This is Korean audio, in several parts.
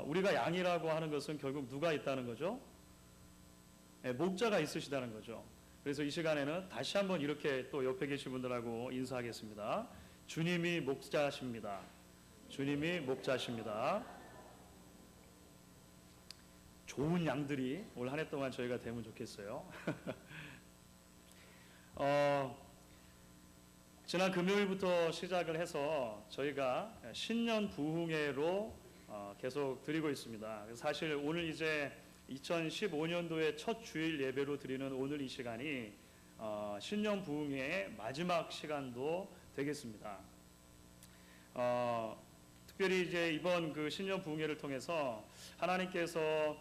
우리가 양이라고 하는 것은 결국 누가 있다는 거죠? 목자가 있으시다는 거죠. 그래서 이 시간에는 다시 한번 이렇게 또 옆에 계신 분들하고 인사하겠습니다. 주님이 목자십니다. 주님이 목자십니다. 좋은 양들이 올 한 해 동안 저희가 되면 좋겠어요. 지난 금요일부터 시작을 해서 저희가 신년 부흥회로 계속 드리고 있습니다. 사실 오늘 이제 2015년도의 첫 주일 예배로 드리는 오늘 이 시간이 신년 부흥회의 마지막 시간도 되겠습니다. 특별히 이제 이번 그 신년 부흥회를 통해서 하나님께서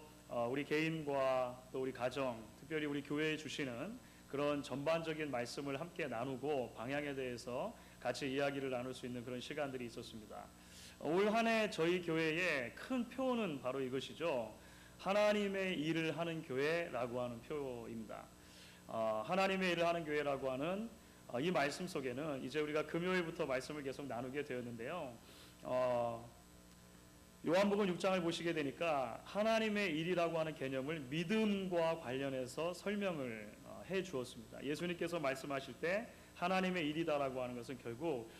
우리 개인과 또 우리 가정, 특별히 우리 교회에 주시는 그런 전반적인 말씀을 함께 나누고 방향에 대해서 같이 이야기를 나눌 수 있는 그런 시간들이 있었습니다. 올 한 해 저희 교회의 큰 표어는 바로 이것이죠. 하나님의 일을 하는 교회라고 하는 표어입니다. 하나님의 일을 하는 교회라고 하는 이 말씀 속에는 이제 우리가 금요일부터 말씀을 계속 나누게 되었는데요. 요한복음 6장을 보시게 되니까 하나님의 일이라고 하는 개념을 믿음과 관련해서 설명을 해 주었습니다. 예수님께서 말씀하실 때 하나님의 일이다라고 하는 것은 결국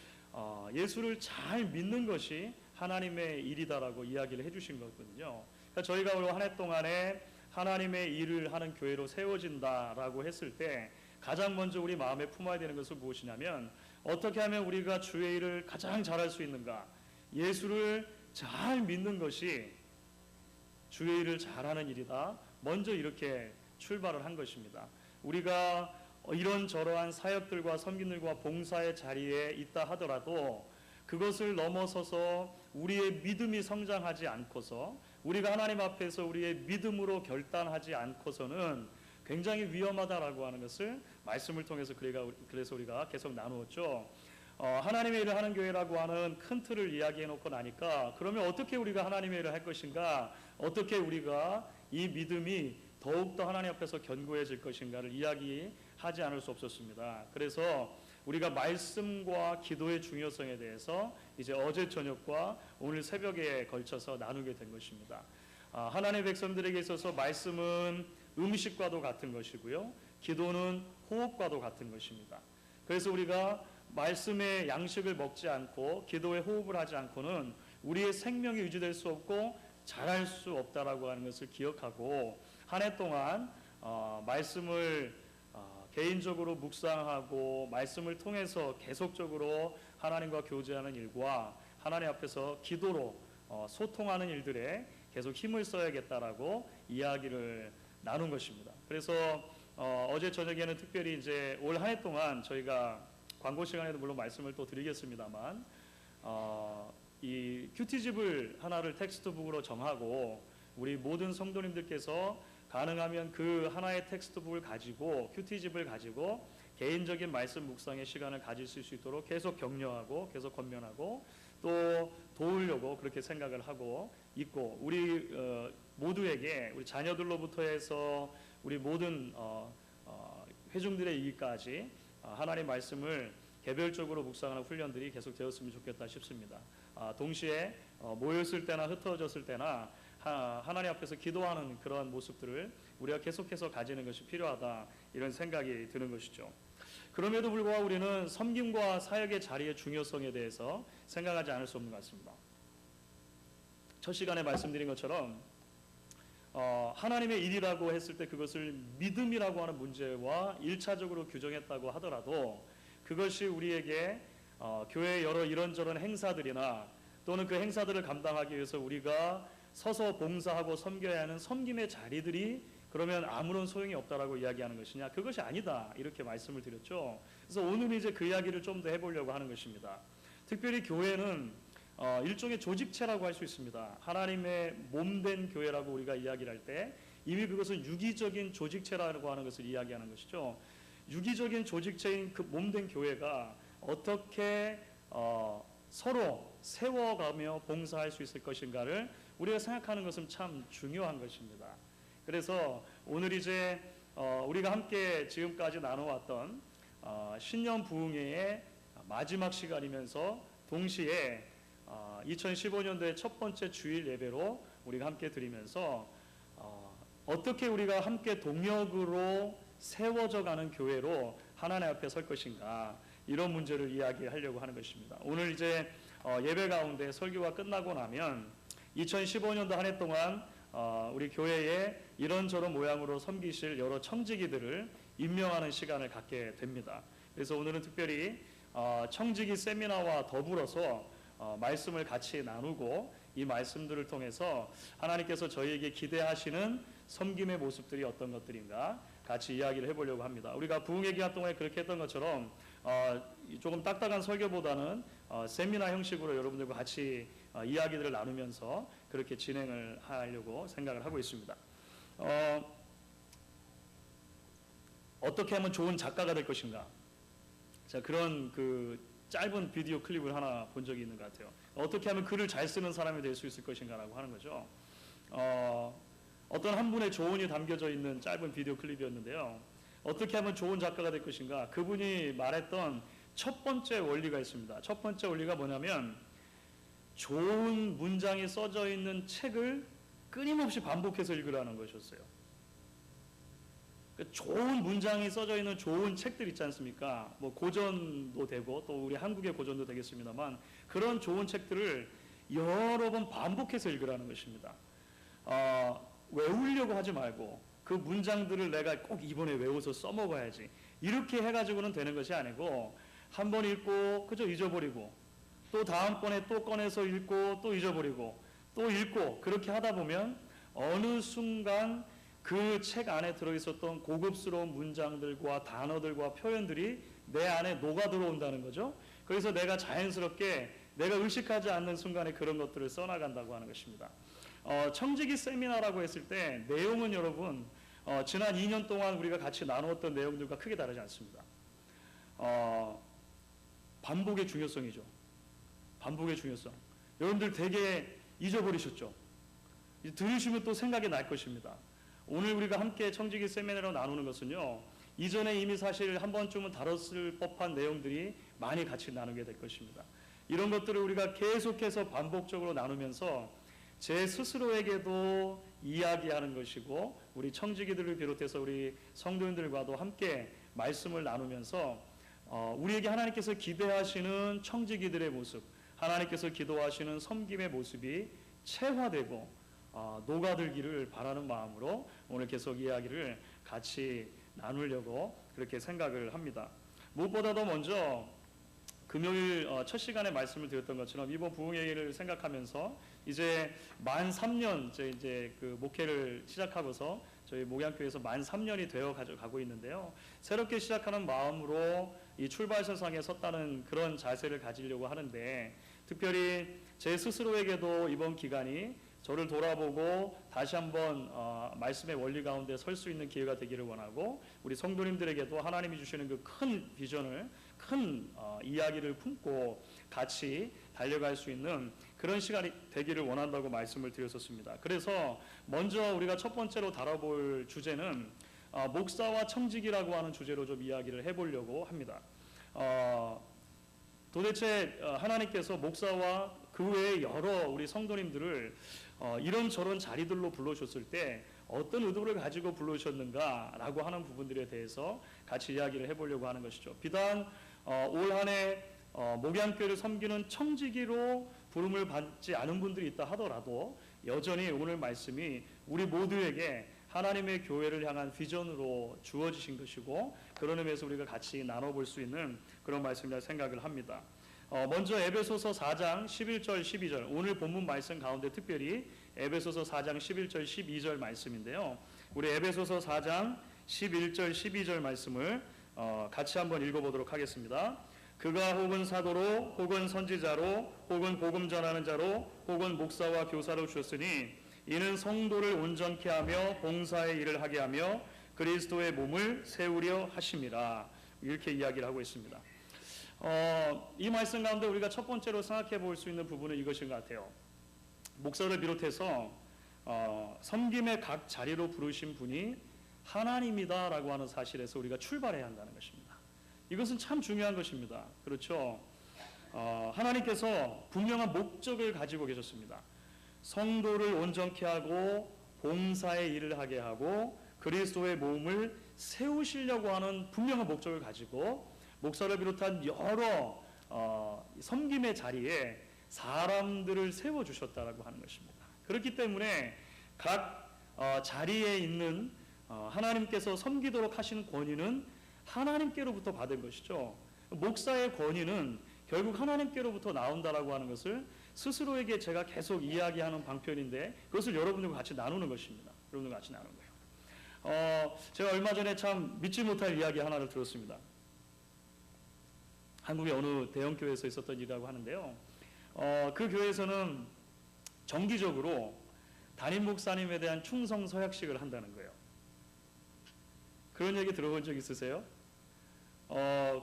예수를 잘 믿는 것이 하나님의 일이다라고 이야기를 해 주신 거거든요. 그러니까 저희가 올 한 해 동안에 하나님의 일을 하는 교회로 세워진다라고 했을 때 가장 먼저 우리 마음에 품어야 되는 것은 무엇이냐면 어떻게 하면 우리가 주의 일을 가장 잘할 수 있는가? 예수를 잘 믿는 것이 주의 일을 잘하는 일이다. 먼저 이렇게 출발을 한 것입니다. 우리가 이런저러한 사역들과 섬김들과 봉사의 자리에 있다 하더라도 그것을 넘어서서 우리의 믿음이 성장하지 않고서 우리가 하나님 앞에서 우리의 믿음으로 결단하지 않고서는 굉장히 위험하다라고 하는 것을 말씀을 통해서 그래서 우리가 계속 나누었죠. 하나님의 일을 하는 교회라고 하는 큰 틀을 이야기해 놓고 나니까 그러면 어떻게 우리가 하나님의 일을 할 것인가, 어떻게 우리가 이 믿음이 더욱더 하나님 앞에서 견고해질 것인가를 이야기하지 않을 수 없었습니다. 그래서 우리가 말씀과 기도의 중요성에 대해서 이제 어제 저녁과 오늘 새벽에 걸쳐서 나누게 된 것입니다. 하나님의 백성들에게 있어서 말씀은 음식과도 같은 것이고요, 기도는 호흡과도 같은 것입니다. 그래서 우리가 말씀의 양식을 먹지 않고 기도의 호흡을 하지 않고는 우리의 생명이 유지될 수 없고 잘할 수 없다라고 하는 것을 기억하고 한 해 동안 말씀을 개인적으로 묵상하고 말씀을 통해서 계속적으로 하나님과 교제하는 일과 하나님 앞에서 기도로 소통하는 일들에 계속 힘을 써야겠다라고 이야기를 나눈 것입니다. 그래서 어제 저녁에는 특별히 이제 올 한 해 동안 저희가 광고 시간에도 물론 말씀을 또 드리겠습니다만 이 큐티집을 하나를 텍스트북으로 정하고 우리 모든 성도님들께서 가능하면 그 하나의 텍스트북을 가지고 큐티집을 가지고 개인적인 말씀 묵상의 시간을 가지실 수 있도록 계속 격려하고 계속 권면하고 또 도우려고 그렇게 생각을 하고 있고 우리 모두에게 우리 자녀들로부터 해서 우리 모든 회중들의 이익까지 하나님 말씀을 개별적으로 묵상하는 훈련들이 계속 되었으면 좋겠다 싶습니다. 동시에 모였을 때나 흩어졌을 때나 하나님 앞에서 기도하는 그러한 모습들을 우리가 계속해서 가지는 것이 필요하다, 이런 생각이 드는 것이죠. 그럼에도 불구하고 우리는 섬김과 사역의 자리의 중요성에 대해서 생각하지 않을 수 없는 것 같습니다. 첫 시간에 말씀드린 것처럼 하나님의 일이라고 했을 때 그것을 믿음이라고 하는 문제와 1차적으로 규정했다고 하더라도 그것이 우리에게 교회의 여러 이런저런 행사들이나 또는 그 행사들을 감당하기 위해서 우리가 서서 봉사하고 섬겨야 하는 섬김의 자리들이 그러면 아무런 소용이 없다라고 이야기하는 것이냐? 그것이 아니다, 이렇게 말씀을 드렸죠. 그래서 오늘 이제 그 이야기를 좀 더 해보려고 하는 것입니다. 특별히 교회는 일종의 조직체라고 할 수 있습니다. 하나님의 몸된 교회라고 우리가 이야기를 할 때 이미 그것은 유기적인 조직체라고 하는 것을 이야기하는 것이죠. 유기적인 조직체인 그 몸된 교회가 어떻게 서로 세워가며 봉사할 수 있을 것인가를 우리가 생각하는 것은 참 중요한 것입니다. 그래서 오늘 이제 우리가 함께 지금까지 나눠왔던 신년 부흥회의 마지막 시간이면서 동시에 2015년도의 첫 번째 주일 예배로 우리가 함께 드리면서 어떻게 우리가 함께 동력으로 세워져 가는 교회로 하나님 앞에 설 것인가, 이런 문제를 이야기하려고 하는 것입니다. 오늘 이제 예배 가운데 설교가 끝나고 나면 2015년도 한 해 동안 우리 교회에 이런저런 모양으로 섬기실 여러 청지기들을 임명하는 시간을 갖게 됩니다. 그래서 오늘은 특별히 청지기 세미나와 더불어서 말씀을 같이 나누고, 이 말씀들을 통해서 하나님께서 저희에게 기대하시는 섬김의 모습들이 어떤 것들인가 같이 이야기를 해보려고 합니다. 우리가 부흥의 기간 동안에 그렇게 했던 것처럼 조금 딱딱한 설교보다는 세미나 형식으로 여러분들과 같이 이야기들을 나누면서 그렇게 진행을 하려고 생각을 하고 있습니다. 어떻게 하면 좋은 작가가 될 것인가? 자, 그런 그 짧은 비디오 클립을 하나 본 적이 있는 것 같아요. 어떻게 하면 글을 잘 쓰는 사람이 될 수 있을 것인가라고 하는 거죠. 어떤 한 분의 조언이 담겨져 있는 짧은 비디오 클립이었는데요. 어떻게 하면 좋은 작가가 될 것인가? 그분이 말했던 첫 번째 원리가 있습니다. 첫 번째 원리가 뭐냐면, 좋은 문장이 써져 있는 책을 끊임없이 반복해서 읽으라는 것이었어요. 좋은 문장이 써져 있는 좋은 책들 있지 않습니까? 뭐 고전도 되고 또 우리 한국의 고전도 되겠습니다만, 그런 좋은 책들을 여러 번 반복해서 읽으라는 것입니다. 외우려고 하지 말고 그 문장들을 내가 꼭 이번에 외워서 써먹어야지, 이렇게 해가지고는 되는 것이 아니고, 한 번 읽고 그저 잊어버리고, 또 다음번에 또 꺼내서 읽고 또 잊어버리고 또 읽고, 그렇게 하다 보면 어느 순간 그 책 안에 들어있었던 고급스러운 문장들과 단어들과 표현들이 내 안에 녹아 들어온다는 거죠. 그래서 내가 자연스럽게 내가 의식하지 않는 순간에 그런 것들을 써나간다고 하는 것입니다. 청지기 세미나라고 했을 때 내용은 여러분 지난 2년 동안 우리가 같이 나누었던 내용들과 크게 다르지 않습니다. 반복의 중요성이죠. 반복의 중요성. 여러분들 되게 잊어버리셨죠? 들으시면 또 생각이 날 것입니다. 오늘 우리가 함께 청지기 세미나로 나누는 것은요, 이전에 이미 사실 한 번쯤은 다뤘을 법한 내용들이 많이 같이 나누게 될 것입니다. 이런 것들을 우리가 계속해서 반복적으로 나누면서 제 스스로에게도 이야기하는 것이고, 우리 청지기들을 비롯해서 우리 성도님들과도 함께 말씀을 나누면서 우리에게 하나님께서 기대하시는 청지기들의 모습, 하나님께서 기도하시는 섬김의 모습이 체화되고 녹아들기를 바라는 마음으로 오늘 계속 이야기를 같이 나누려고 그렇게 생각을 합니다. 무엇보다도 먼저 금요일 첫 시간에 말씀을 드렸던 것처럼 이번 부흥회를 생각하면서 이제 만 3년 이제 그 목회를 시작하고서 저희 목양교회에서 만 3년이 되어 가고 있는데요. 새롭게 시작하는 마음으로 이 출발선상에 섰다는 그런 자세를 가지려고 하는데, 특별히 제 스스로에게도 이번 기간이 저를 돌아보고 다시 한번 말씀의 원리 가운데 설 수 있는 기회가 되기를 원하고, 우리 성도님들에게도 하나님이 주시는 그 큰 비전을, 큰 이야기를 품고 같이 달려갈 수 있는 그런 시간이 되기를 원한다고 말씀을 드렸었습니다. 그래서 먼저 우리가 첫 번째로 다뤄볼 주제는 목사와 청지기라고 하는 주제로 좀 이야기를 해보려고 합니다. 도대체 하나님께서 목사와 그 외에 여러 우리 성도님들을 이런저런 자리들로 불러주셨을 때 어떤 의도를 가지고 불러주셨는가라고 하는 부분들에 대해서 같이 이야기를 해보려고 하는 것이죠. 비단 올 한 해 목양교회를 섬기는 청지기로 부름을 받지 않은 분들이 있다 하더라도 여전히 오늘 말씀이 우리 모두에게 하나님의 교회를 향한 비전으로 주어지신 것이고, 그런 의미에서 우리가 같이 나눠볼 수 있는 그런 말씀이라 생각을 합니다. 먼저 에베소서 4장 11절 12절, 오늘 본문 말씀 가운데 특별히 에베소서 4장 11절 12절 말씀인데요. 우리 에베소서 4장 11절 12절 말씀을 같이 한번 읽어보도록 하겠습니다. 그가 혹은 사도로 혹은 선지자로 혹은 복음 전하는 자로 혹은 목사와 교사로 주셨으니 이는 성도를 온전케 하며 봉사의 일을 하게 하며 그리스도의 몸을 세우려 하심이라, 이렇게 이야기를 하고 있습니다. 이 말씀 가운데 우리가 첫 번째로 생각해 볼 수 있는 부분은 이것인 것 같아요. 목사를 비롯해서 섬김의 각 자리로 부르신 분이 하나님이다라고 하는 사실에서 우리가 출발해야 한다는 것입니다. 이것은 참 중요한 것입니다. 그렇죠? 하나님께서 분명한 목적을 가지고 계셨습니다. 성도를 온전케 하고 봉사의 일을 하게 하고 그리스도의 몸을 세우시려고 하는 분명한 목적을 가지고 목사를 비롯한 여러 섬김의 자리에 사람들을 세워주셨다라고 하는 것입니다. 그렇기 때문에 각 자리에 있는 하나님께서 섬기도록 하시는 권위는 하나님께로부터 받은 것이죠. 목사의 권위는 결국 하나님께로부터 나온다라고 하는 것을 스스로에게 제가 계속 이야기하는 방편인데 그것을 여러분들과 같이 나누는 것입니다. 여러분들과 같이 나누는 거예요. 제가 얼마 전에 참 믿지 못할 이야기 하나를 들었습니다. 한국의 어느 대형 교회에서 있었던 일이라고 하는데요. 그 교회에서는 정기적으로 담임 목사님에 대한 충성 서약식을 한다는 거예요. 그런 얘기 들어본 적 있으세요?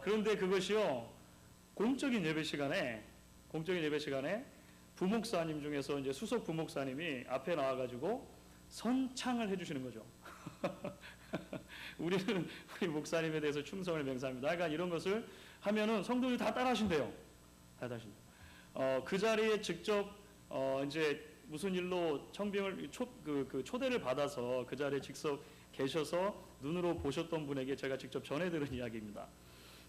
그런데 그것이요, 공적인 예배 시간에 부목사님 중에서 이제 수석 부목사님이 앞에 나와가지고 선창을 해주시는 거죠. 우리 목사님에 대해서 충성을 맹세합니다. 그러니까 이런 것을 하면은 성도들이 다 따라하신대요. 그 자리에 직접 이제 무슨 일로 청빙을 초대를 받아서 그 자리에 직접 계셔서 눈으로 보셨던 분에게 제가 직접 전해드린 이야기입니다.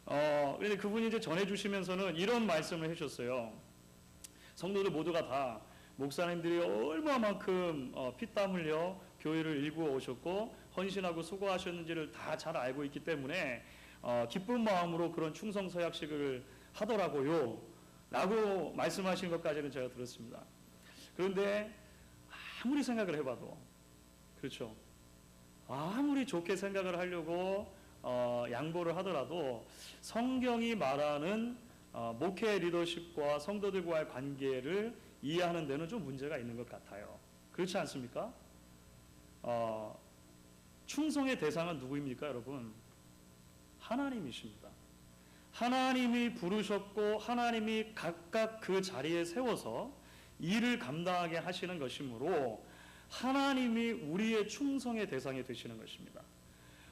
그런데 그분이 이제 전해주시면서는 이런 말씀을 해주셨어요. 성도들 모두가 다 목사님들이 얼마만큼 피땀 흘려 교회를 일구어 오셨고 헌신하고 수고하셨는지를 다 잘 알고 있기 때문에 기쁜 마음으로 그런 충성 서약식을 하더라고요 라고 말씀하신 것까지는 제가 들었습니다. 그런데 아무리 생각을 해봐도, 그렇죠, 아무리 좋게 생각을 하려고 양보를 하더라도 성경이 말하는 목회 리더십과 성도들과의 관계를 이해하는 데는 좀 문제가 있는 것 같아요. 그렇지 않습니까? 충성의 대상은 누구입니까, 여러분? 하나님이십니다. 하나님이 부르셨고 하나님이 각각 그 자리에 세워서 일을 감당하게 하시는 것이므로 하나님이 우리의 충성의 대상이 되시는 것입니다.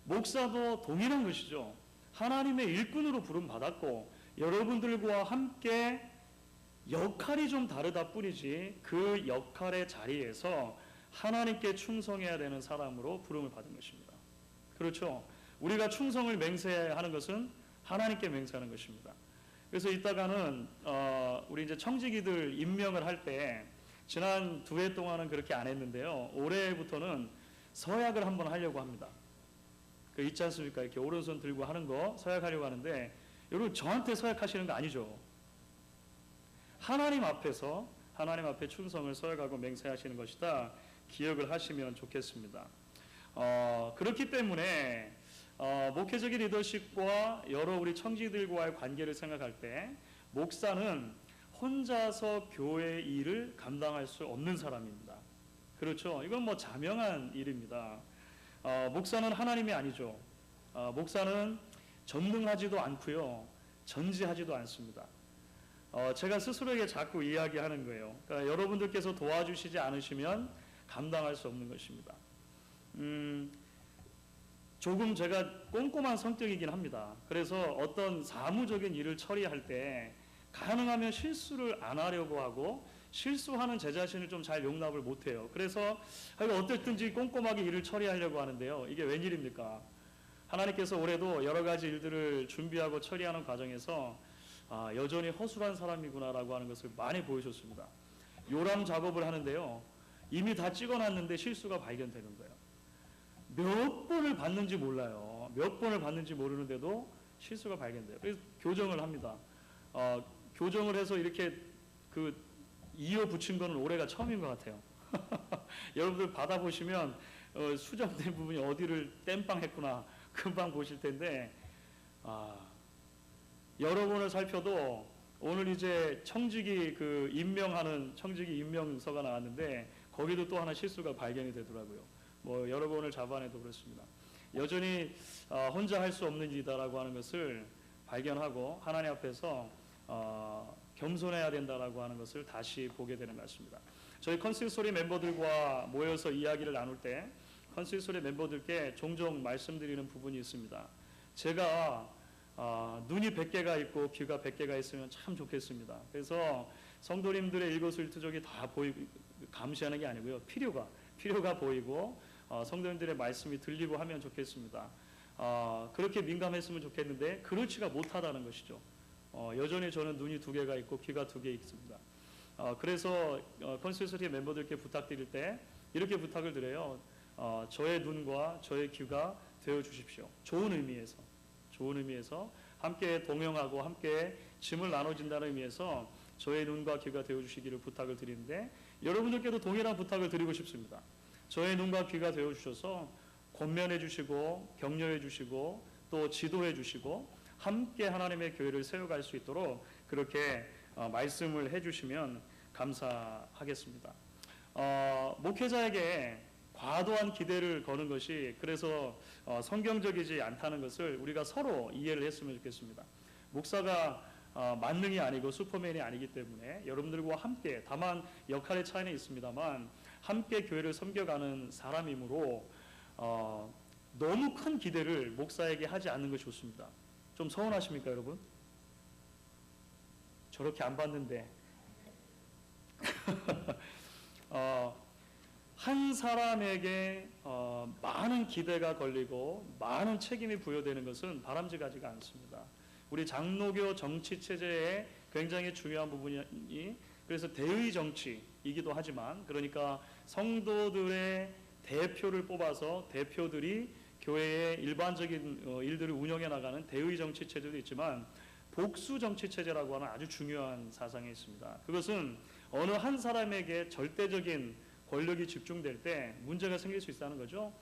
목사도 동일한 것이죠. 하나님의 일꾼으로 부름받았고 여러분들과 함께 역할이 좀 다르다 뿐이지 그 역할의 자리에서 하나님께 충성해야 되는 사람으로 부름을 받은 것입니다. 그렇죠? 우리가 충성을 맹세하는 것은 하나님께 맹세하는 것입니다. 그래서 이따가는 우리 이제 청지기들 임명을 할 때 지난 2회 동안은 그렇게 안 했는데요. 올해부터는 서약을 한번 하려고 합니다. 그 있지 않습니까? 이렇게 오른손 들고 하는 거 서약하려고 하는데 여러분 저한테 서약하시는 거 아니죠. 하나님 앞에서 하나님 앞에 충성을 서약하고 맹세하시는 것이다. 기억을 하시면 좋겠습니다. 그렇기 때문에 목회적인 리더십과 여러 우리 청지들과의 관계를 생각할 때 목사는 혼자서 교회 일을 감당할 수 없는 사람입니다. 그렇죠? 이건 뭐 자명한 일입니다. 목사는 하나님이 아니죠. 목사는 전능하지도 않고요, 전지하지도 않습니다. 제가 스스로에게 자꾸 이야기하는 거예요. 그러니까 여러분들께서 도와주시지 않으시면 감당할 수 없는 것입니다. 조금 제가 꼼꼼한 성격이긴 합니다. 그래서 어떤 사무적인 일을 처리할 때 가능하면 실수를 안 하려고 하고 실수하는 제 자신을 좀 잘 용납을 못해요. 그래서 어쨌든지 꼼꼼하게 일을 처리하려고 하는데요. 이게 웬일입니까? 하나님께서 올해도 여러 가지 일들을 준비하고 처리하는 과정에서 여전히 허술한 사람이구나라고 하는 것을 많이 보여줬습니다. 요람 작업을 하는데요. 이미 다 찍어놨는데 실수가 발견되는 거예요. 몇 번을 봤는지 몰라요. 몇 번을 봤는지 모르는데도 실수가 발견돼요. 그래서 교정을 합니다. 교정을 해서 이렇게 이어 붙인 거는 올해가 처음인 것 같아요. 여러분들 받아보시면 수정된 부분이 어디를 땜빵했구나 금방 보실 텐데 여러 번을 살펴도 오늘 이제 청지기 임명하는 청지기 임명서가 나왔는데 거기도 또 하나 실수가 발견이 되더라고요. 뭐 여러 번을 잡아내도 그렇습니다. 여전히 혼자 할 수 없는 일이다라고 하는 것을 발견하고 하나님 앞에서 겸손해야 된다라고 하는 것을 다시 보게 되는 것 같습니다. 저희 컨실소리 멤버들과 모여서 이야기를 나눌 때 컨실소리 멤버들께 종종 말씀드리는 부분이 있습니다. 제가 눈이 100개가 있고 귀가 100개가 있으면 참 좋겠습니다. 그래서 성도님들의 일거수일투족이 다 감시하는 게 아니고요. 필요가 보이고 성도님들의 말씀이 들리고 하면 좋겠습니다. 그렇게 민감했으면 좋겠는데 그렇지가 못하다는 것이죠. 여전히 저는 눈이 2개가 있고 귀가 2개 있습니다. 그래서 컨시스터리 멤버들께 부탁드릴 때 이렇게 부탁을 드려요. 저의 눈과 저의 귀가 되어 주십시오. 좋은 의미에서 함께 동행하고 함께 짐을 나눠진다는 의미에서 저의 눈과 귀가 되어 주시기를 부탁을 드리는데 여러분들께도 동일한 부탁을 드리고 싶습니다. 저의 눈과 귀가 되어 주셔서 권면해 주시고 격려해 주시고 또 지도해 주시고 함께 하나님의 교회를 세워갈 수 있도록 그렇게 말씀을 해 주시면 감사하겠습니다. 목회자에게 과도한 기대를 거는 것이 그래서 성경적이지 않다는 것을 우리가 서로 이해를 했으면 좋겠습니다. 목사가 만능이 아니고 슈퍼맨이 아니기 때문에 여러분들과 함께 다만 역할의 차이는 있습니다만 함께 교회를 섬겨가는 사람이므로 너무 큰 기대를 목사에게 하지 않는 것이 좋습니다. 좀 서운하십니까 여러분? 저렇게 안 봤는데 한 사람에게 많은 기대가 걸리고 많은 책임이 부여되는 것은 바람직하지가 않습니다. 우리 장로교 정치 체제의 굉장히 중요한 부분이 그래서 대의 정치이기도 하지만 그러니까 성도들의 대표를 뽑아서 대표들이 교회의 일반적인 일들을 운영해 나가는 대의 정치 체제도 있지만 복수 정치 체제라고 하는 아주 중요한 사상이 있습니다. 그것은 어느 한 사람에게 절대적인 권력이 집중될 때 문제가 생길 수 있다는 거죠.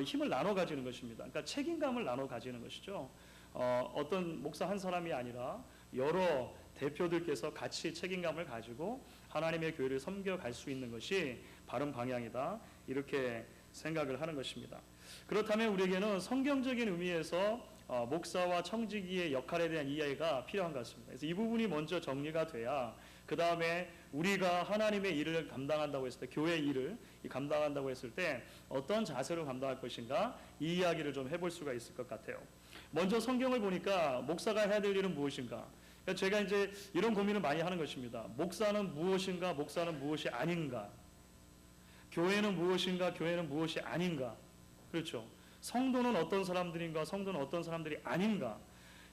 힘을 나눠 가지는 것입니다. 그러니까 책임감을 나눠 가지는 것이죠. 어떤 목사 한 사람이 아니라 여러 대표들께서 같이 책임감을 가지고 하나님의 교회를 섬겨갈 수 있는 것이 바른 방향이다. 이렇게 생각을 하는 것입니다. 그렇다면 우리에게는 성경적인 의미에서 목사와 청지기의 역할에 대한 이해가 필요한 것 같습니다. 그래서 이 부분이 먼저 정리가 돼야 그 다음에 우리가 하나님의 일을 감당한다고 했을 때 교회의 일을 감당한다고 했을 때 어떤 자세로 감당할 것인가 이 이야기를 좀 해볼 수가 있을 것 같아요. 먼저 성경을 보니까 목사가 해야 될 일은 무엇인가? 제가 이제 이런 고민을 많이 하는 것입니다. 목사는 무엇인가? 목사는 무엇이 아닌가? 교회는 무엇인가? 교회는 무엇이 아닌가? 그렇죠. 성도는 어떤 사람들인가? 성도는 어떤 사람들이 아닌가?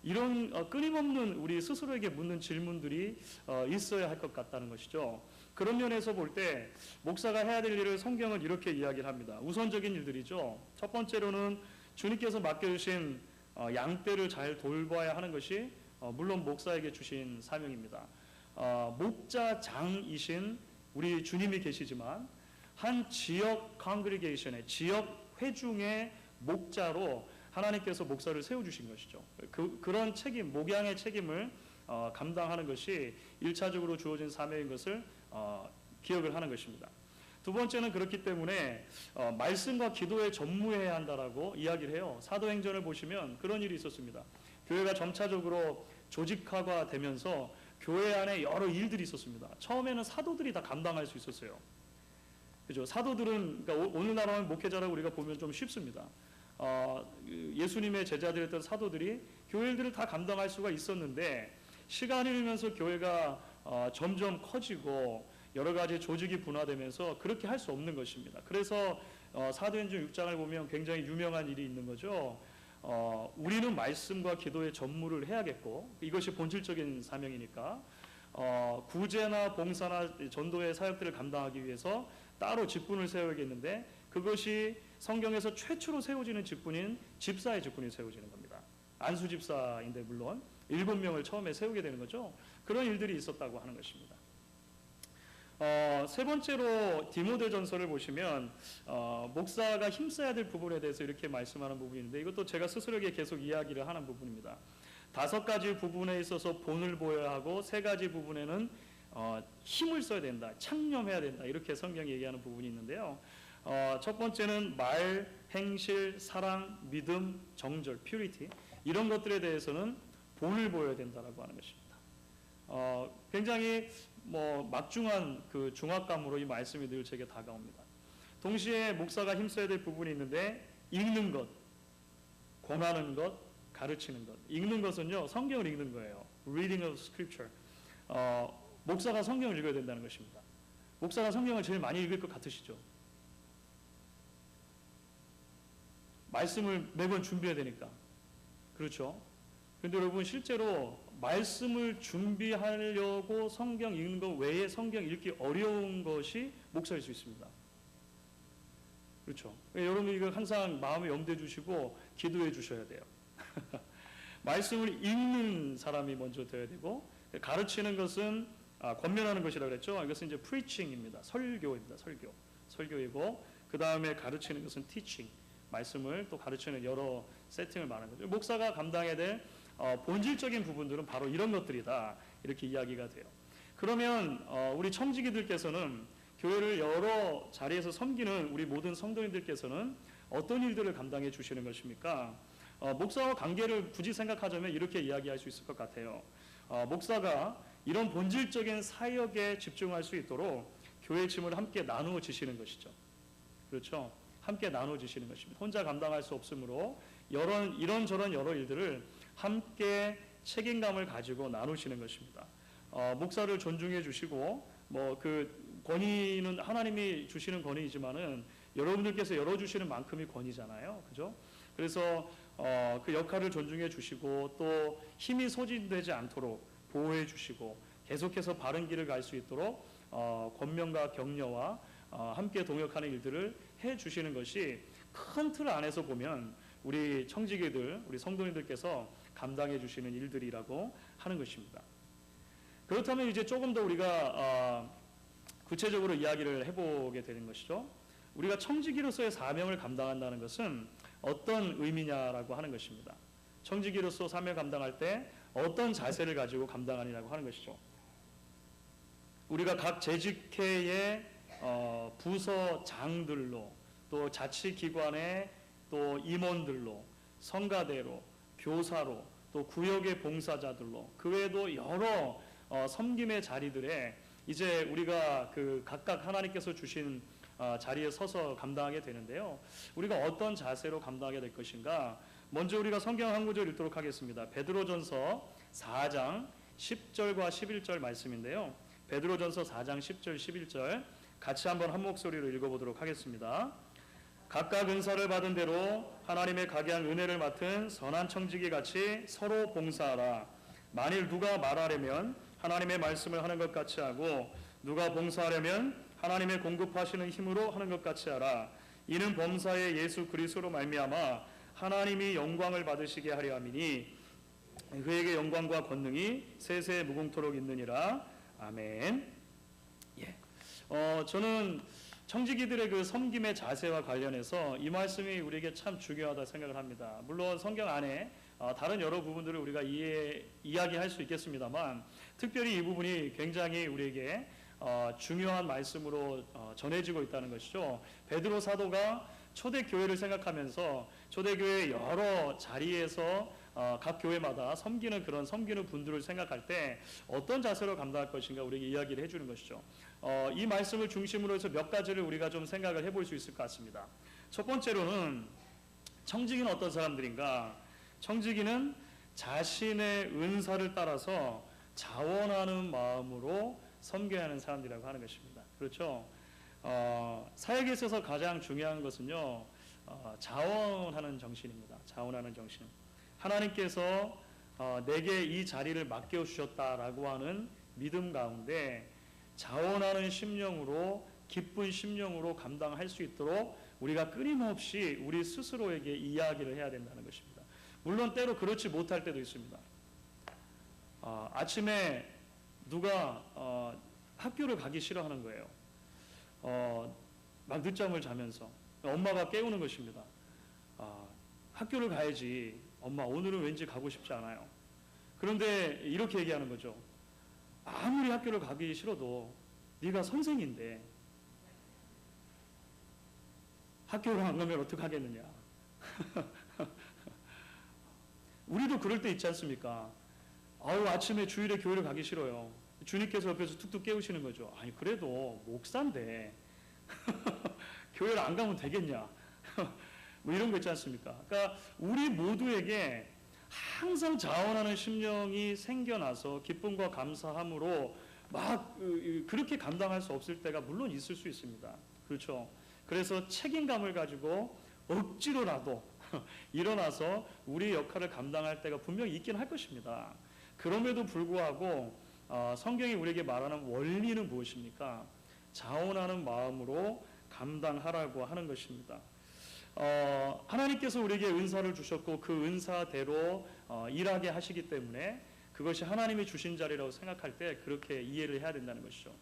이런 끊임없는 우리 스스로에게 묻는 질문들이 있어야 할 것 같다는 것이죠. 그런 면에서 볼 때 목사가 해야 될 일을 성경은 이렇게 이야기를 합니다. 우선적인 일들이죠. 첫 번째로는 주님께서 맡겨주신 양떼를 잘 돌봐야 하는 것이 물론 목사에게 주신 사명입니다. 목자장이신 우리 주님이 계시지만 한 지역 컨그리게이션의 지역 회중의 목자로 하나님께서 목사를 세워주신 것이죠. 그런 책임, 목양의 책임을 감당하는 것이 1차적으로 주어진 사명인 것을 기억을 하는 것입니다. 두 번째는 그렇기 때문에 말씀과 기도에 전무해야 한다라고 이야기를 해요. 사도행전을 보시면 그런 일이 있었습니다. 교회가 점차적으로 조직화가 되면서 교회 안에 여러 일들이 있었습니다. 처음에는 사도들이 다 감당할 수 있었어요. 그죠? 사도들은 그러니까 오늘날 목회자라고 우리가 보면 좀 쉽습니다. 예수님의 제자들이었던 사도들이 교회들을 다 감당할 수가 있었는데 시간이 흐르면서 교회가 점점 커지고 여러 가지 조직이 분화되면서 그렇게 할 수 없는 것입니다. 그래서 사도행전 6장을 보면 굉장히 유명한 일이 있는 거죠. 우리는 말씀과 기도에 전무를 해야겠고 이것이 본질적인 사명이니까 구제나 봉사나 전도의 사역들을 감당하기 위해서 따로 직분을 세워야겠는데 그것이 성경에서 최초로 세워지는 직분인 집사의 직분이 세워지는 겁니다. 안수 집사인데 물론 7명을 처음에 세우게 되는 거죠. 그런 일들이 있었다고 하는 것입니다. 세 번째로 디모데전서를 보시면 목사가 힘써야 될 부분에 대해서 이렇게 말씀하는 부분이 있는데 이것도 제가 스스로에게 계속 이야기를 하는 부분입니다. 5가지 부분에 있어서 본을 보여야 하고 3가지 부분에는 힘을 써야 된다, 창념해야 된다 이렇게 성경이 얘기하는 부분이 있는데요. 첫 번째는 말, 행실, 사랑, 믿음, 정절, 퓨리티 이런 것들에 대해서는 본을 보여야 된다라고 하는 것입니다. 굉장히 막중한 그 중압감으로 이 말씀이 늘 제게 다가옵니다. 동시에 목사가 힘써야 될 부분이 있는데 읽는 것, 권하는 것, 가르치는 것. 읽는 것은요 성경을 읽는 거예요. Reading of Scripture. 목사가 성경을 읽어야 된다는 것입니다. 목사가 성경을 제일 많이 읽을 것 같으시죠? 말씀을 매번 준비해야 되니까. 그렇죠? 근데 여러분 실제로 말씀을 준비하려고 성경 읽는 것 외에 성경 읽기 어려운 것이 목사일 수 있습니다. 그렇죠? 여러분 이거 항상 마음에 염두해 주시고 기도해 주셔야 돼요. 말씀을 읽는 사람이 먼저 되어야 되고, 가르치는 것은 권면하는 것이라고 그랬죠. 이것은 이제 preaching입니다. 설교입니다. 설교이고, 그 다음에 가르치는 것은 teaching. 말씀을 또 가르치는 여러 세팅을 말하는 거죠. 목사가 감당해야 될 본질적인 부분들은 바로 이런 것들이다. 이렇게 이야기가 돼요. 그러면 우리 청지기들께서는, 교회를 여러 자리에서 섬기는 우리 모든 성도님들께서는 어떤 일들을 감당해 주시는 것입니까? 목사와 관계를 굳이 생각하자면 이렇게 이야기할 수 있을 것 같아요. 목사가 이런 본질적인 사역에 집중할 수 있도록 교회의 짐을 함께 나누어 주시는 것이죠. 그렇죠? 함께 나누어 주시는 것입니다. 혼자 감당할 수 없으므로 이런저런 여러 일들을 함께 책임감을 가지고 나누시는 것입니다. 목사를 존중해 주시고, 그 권위는 하나님이 주시는 권위이지만은 여러분들께서 열어주시는 만큼이 권위잖아요. 그죠? 그래서 그 역할을 존중해 주시고, 또 힘이 소진되지 않도록 보호해 주시고, 계속해서 바른 길을 갈 수 있도록 권면과 격려와 함께 동역하는 일들을 해 주시는 것이 큰 틀 안에서 보면 우리 청지기들, 우리 성도님들께서 감당해 주시는 일들이라고 하는 것입니다. 그렇다면 이제 조금 더 우리가 구체적으로 이야기를 해보게 되는 것이죠. 우리가 청지기로서의 사명을 감당한다는 것은 어떤 의미냐라고 하는 것입니다. 청지기로서 사명을 감당할 때 어떤 자세를 가지고 감당하느냐고 하는 것이죠. 우리가 각 재직회의 부서장들로, 또 자치기관의 또 임원들로, 성가대로, 교사로, 또 구역의 봉사자들로, 그 외에도 여러 섬김의 자리들에 이제 우리가 그 각각 하나님께서 주신 자리에 서서 감당하게 되는데요. 우리가 어떤 자세로 감당하게 될 것인가? 먼저 우리가 성경 한 구절 읽도록 하겠습니다. 베드로전서 4장 10절과 11절 말씀인데요. 베드로전서 4장 10절 11절 같이 한번 한 목소리로 읽어보도록 하겠습니다. 각각 은사를 받은 대로 하나님의 각양 은혜를 맡은 선한 청지기 같이 서로 봉사하라. 만일 누가 말하려면 하나님의 말씀을 하는 것 같이 하고, 누가 봉사하려면 하나님의 공급하시는 힘으로 하는 것 같이 하라. 이는 범사의 예수 그리스도로 말미암아 하나님이 영광을 받으시게 하려 함이니 그에게 영광과 권능이 세세 무궁토록 있느니라. 아멘. 예. 저는 청지기들의 그 섬김의 자세와 관련해서 이 말씀이 우리에게 참 중요하다 생각을 합니다. 물론 성경 안에 다른 여러 부분들을 우리가 이야기할 수 있겠습니다만, 특별히 이 부분이 굉장히 우리에게 중요한 말씀으로 전해지고 있다는 것이죠. 베드로 사도가 초대교회를 생각하면서 초대교회 여러 자리에서 각 교회마다 섬기는 그런 섬기는 분들을 생각할 때 어떤 자세로 감당할 것인가 우리에게 이야기를 해주는 것이죠. 이 말씀을 중심으로 해서 몇 가지를 우리가 좀 생각을 해볼 수 있을 것 같습니다. 첫 번째로는 청지기는 어떤 사람들인가? 청지기는 자신의 은사를 따라서 자원하는 마음으로 섬겨야 하는 사람들이라고 하는 것입니다. 그렇죠? 사역에 있어서 가장 중요한 것은요, 자원하는 정신입니다. 자원하는 정신. 하나님께서 내게 이 자리를 맡겨주셨다라고 하는 믿음 가운데 자원하는 심령으로, 기쁜 심령으로 감당할 수 있도록 우리가 끊임없이 우리 스스로에게 이야기를 해야 된다는 것입니다. 물론 때로 그렇지 못할 때도 있습니다. 아침에 누가 학교를 가기 싫어하는 거예요. 막 늦잠을 자면서 엄마가 깨우는 것입니다. 학교를 가야지. 엄마 오늘은 왠지 가고 싶지 않아요. 그런데 이렇게 얘기하는 거죠. 아무리 학교를 가기 싫어도 네가 선생인데 학교를 안 가면 어떡하겠느냐. 우리도 그럴 때 있지 않습니까? 아침에 주일에 교회를 가기 싫어요. 주님께서 옆에서 툭툭 깨우시는 거죠. 아니 그래도 목사인데 교회를 안 가면 되겠냐. 뭐 이런 거 있지 않습니까? 그러니까 우리 모두에게 항상 자원하는 심령이 생겨나서 기쁨과 감사함으로 막 그렇게 감당할 수 없을 때가 물론 있을 수 있습니다. 그렇죠. 그래서 책임감을 가지고 억지로라도 일어나서 우리의 역할을 감당할 때가 분명히 있긴 할 것입니다. 그럼에도 불구하고 성경이 우리에게 말하는 원리는 무엇입니까? 자원하는 마음으로 감당하라고 하는 것입니다. 하나님께서 우리에게 은사를 주셨고 그 은사대로 일하게 하시기 때문에 그것이 하나님이 주신 자리라고 생각할 때 그렇게 이해를 해야 된다는 것이죠.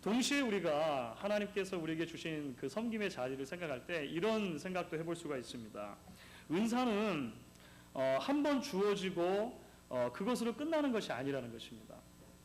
동시에 우리가 하나님께서 우리에게 주신 그 섬김의 자리를 생각할 때 이런 생각도 해볼 수가 있습니다. 은사는 한 번 주어지고 그것으로 끝나는 것이 아니라는 것입니다.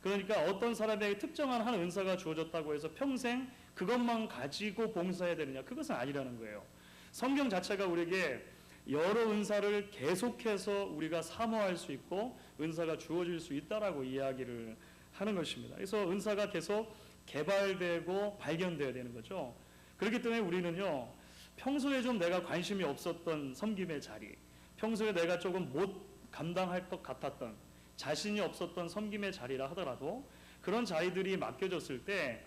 그러니까 어떤 사람에게 특정한 한 은사가 주어졌다고 해서 평생 그것만 가지고 봉사해야 되느냐, 그것은 아니라는 거예요. 성경 자체가 우리에게 여러 은사를 계속해서 우리가 사모할 수 있고 은사가 주어질 수 있다라고 이야기를 하는 것입니다. 그래서 은사가 계속 개발되고 발견되어야 되는 거죠. 그렇기 때문에 우리는요, 평소에 좀 내가 관심이 없었던 섬김의 자리, 평소에 내가 조금 못 감당할 것 같았던, 자신이 없었던 섬김의 자리라 하더라도 그런 자리들이 맡겨졌을 때